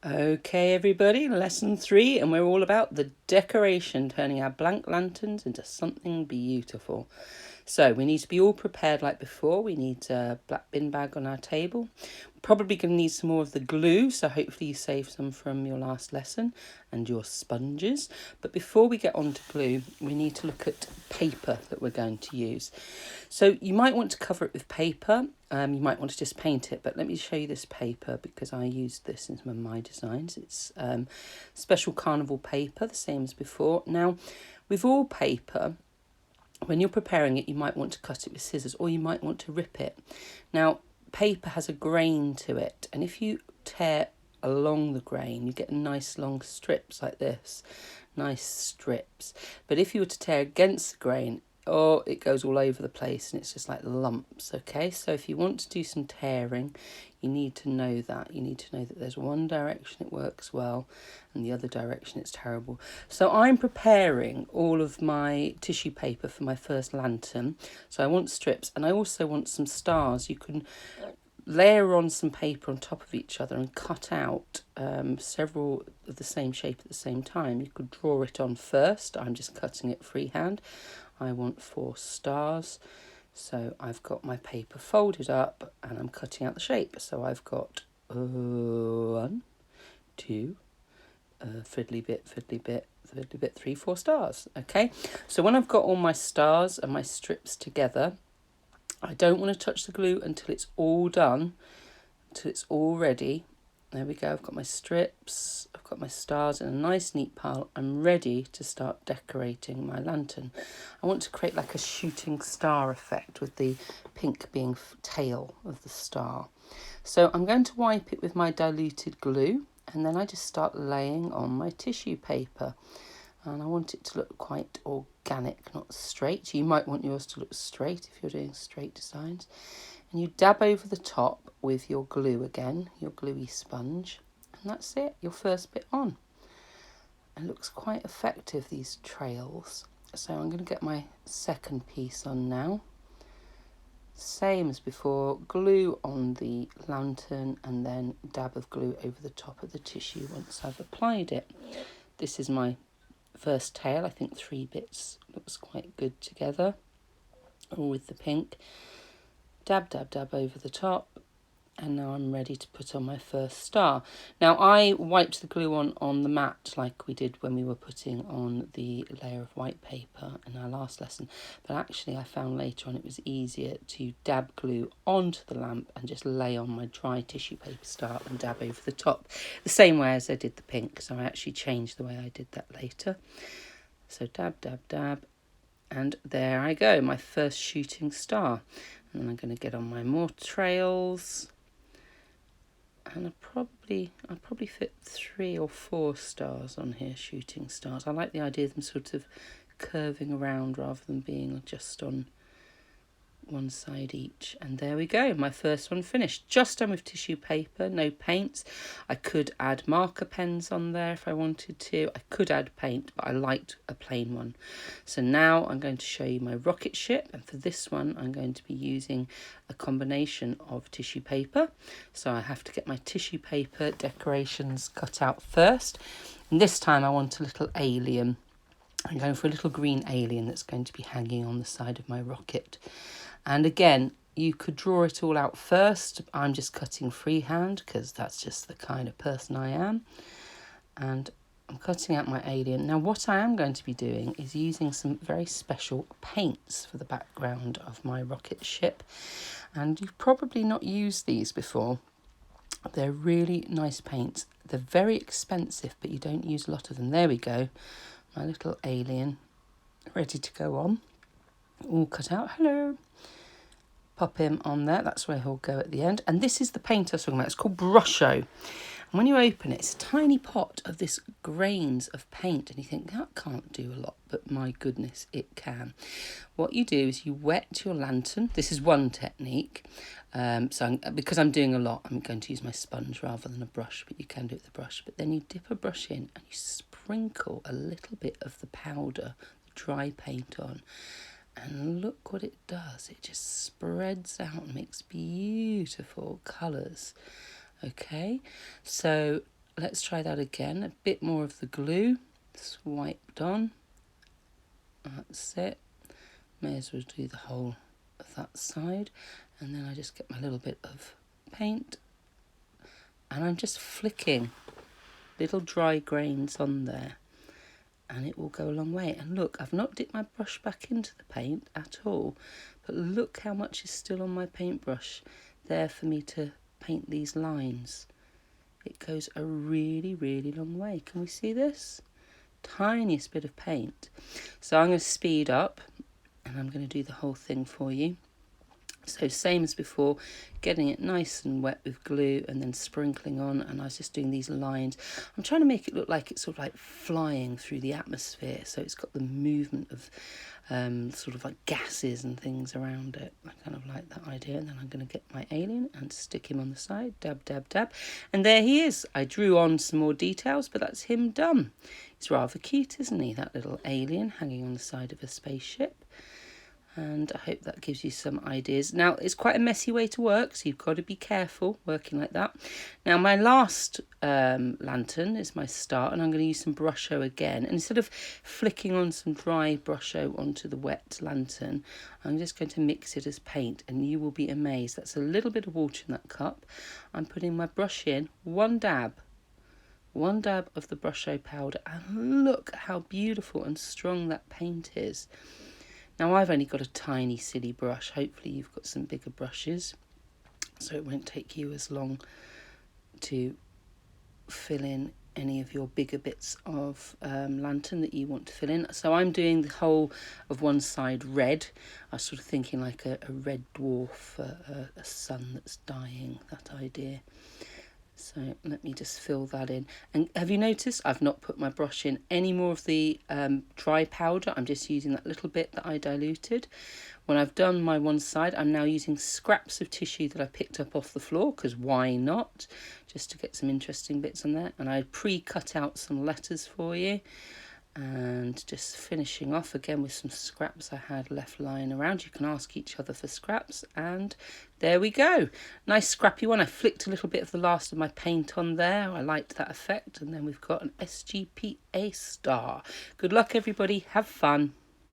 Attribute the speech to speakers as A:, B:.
A: Okay, everybody, lesson 3, and we're all about the decoration, turning our blank lanterns into something beautiful. So we need to be all prepared like before. We need a black bin bag on our table. Probably going to need some more of the glue, so hopefully you saved some from your last lesson, and your sponges. But before we get on to glue, we need to look at paper that we're going to use. So you might want to cover it with paper. You might want to just paint it, but let me show you this paper because I used this in some of my designs. It's special carnival paper, the same as before. Now, with all paper, when you're preparing it, you might want to cut it with scissors or you might want to rip it. Now, paper has a grain to it, and if you tear along the grain, you get nice long strips like this, nice strips. But if you were to tear against the grain, oh, it goes all over the place and it's just like lumps. Okay, so if you want to do some tearing, you need to know that. You need to know that there's one direction it works well and the other direction it's terrible. So I'm preparing all of my tissue paper for my first lantern. So I want strips, and I also want some stars. You can layer on some paper on top of each other and cut out several of the same shape at the same time. You could draw it on first. I'm just cutting it freehand. I want 4 stars. So I've got my paper folded up and I'm cutting out the shape. So I've got 1, 2, fiddly bit, fiddly bit, fiddly bit, 3, 4 stars. Okay, so when I've got all my stars and my strips together, I don't want to touch the glue until it's all done, until it's all ready. There we go, I've got my strips, I've got my stars in a nice neat pile. I'm ready to start decorating my lantern. I want to create like a shooting star effect with the pink being tail of the star. So I'm going to wipe it with my diluted glue, and then I just start laying on my tissue paper. And I want it to look quite organic, not straight. You might want yours to look straight if you're doing straight designs. And you dab over the top with your glue again, your gluey sponge. And that's it, your first bit on. It looks quite effective, these trails. So I'm going to get my second piece on now. Same as before, glue on the lantern and then dab of glue over the top of the tissue once I've applied it. This is my first tail. I think 3 bits looks quite good together, all with the pink. Dab, dab, dab over the top, and now I'm ready to put on my first star. Now I wiped the glue on the mat like we did when we were putting on the layer of white paper in our last lesson, but actually I found later on it was easier to dab glue onto the lamp and just lay on my dry tissue paper star and dab over the top, the same way as I did the pink. So I actually changed the way I did that later. So dab, dab, dab, and there I go, my first shooting star. And I'm going to get on my more trails, and I'll probably fit 3 or 4 stars on here, shooting stars. I like the idea of them sort of curving around rather than being just on one side each. And there we go, my first one finished. Just done with tissue paper, no paints. I could add marker pens on there if I wanted to. I could add paint, but I liked a plain one. So now I'm going to show you my rocket ship, and for this one I'm going to be using a combination of tissue paper. So I have to get my tissue paper decorations cut out first, and this time I want a little alien. I'm going for a little green alien that's going to be hanging on the side of my rocket. And again, you could draw it all out first. I'm just cutting freehand because that's just the kind of person I am. And I'm cutting out my alien. Now what I am going to be doing is using some very special paints for the background of my rocket ship. And you've probably not used these before. They're really nice paints. They're very expensive, but you don't use a lot of them. There we go. My little alien ready to go on. All cut out. Hello. Pop him on there. That's where he'll go at the end. And this is the paint I was talking about. It's called Brusho. And when you open it, it's a tiny pot of this grains of paint. And you think, that can't do a lot. But my goodness, it can. What you do is you wet your lantern. This is one technique. Because I'm doing a lot, I'm going to use my sponge rather than a brush. But you can do it with a brush. But then you dip a brush in and you sprinkle a little bit of the powder, the dry paint on. And look what it does. It just spreads out and makes beautiful colours. Okay, so let's try that again. A bit more of the glue swiped on. That's it. May as well do the whole of that side. And then I just get my little bit of paint and I'm just flicking little dry grains on there, and it will go a long way. And look, I've not dipped my brush back into the paint at all, but look how much is still on my paintbrush there for me to paint these lines. It goes a really, really long way. Can we see this? Tiniest bit of paint. So I'm going to speed up and I'm going to do the whole thing for you. So same as before, getting it nice and wet with glue and then sprinkling on, and I was just doing these lines. I'm trying to make it look like it's sort of like flying through the atmosphere, so it's got the movement of sort of like gases and things around it. I kind of like that idea. And then I'm going to get my alien and stick him on the side, dab, dab, dab. And there he is. I drew on some more details, but that's him done. He's rather cute, isn't he? That little alien hanging on the side of a spaceship. And I hope that gives you some ideas. Now, it's quite a messy way to work, so you've got to be careful working like that. Now, my last lantern is my start, and I'm going to use some Brusho again. And instead of flicking on some dry Brusho onto the wet lantern, I'm just going to mix it as paint, and you will be amazed. That's a little bit of water in that cup. I'm putting my brush in, one dab of the Brusho powder, and look how beautiful and strong that paint is. Now I've only got a tiny silly brush. Hopefully you've got some bigger brushes, so it won't take you as long to fill in any of your bigger bits of lantern that you want to fill in. So I'm doing the whole of one side red. I was sort of thinking like a red dwarf, a sun that's dying, that idea. So let me just fill that in. And have you noticed I've not put my brush in any more of the dry powder? I'm just using that little bit that I diluted. When I've done my one side, I'm now using scraps of tissue that I picked up off the floor, because why not? Just to get some interesting bits on there. And I pre-cut out some letters for you. And just finishing off again with some scraps I had left lying around. You can ask each other for scraps, and there we go. Nice scrappy one. I flicked a little bit of the last of my paint on there. I liked that effect. And then we've got an SGPA star. Good luck, everybody. Have fun.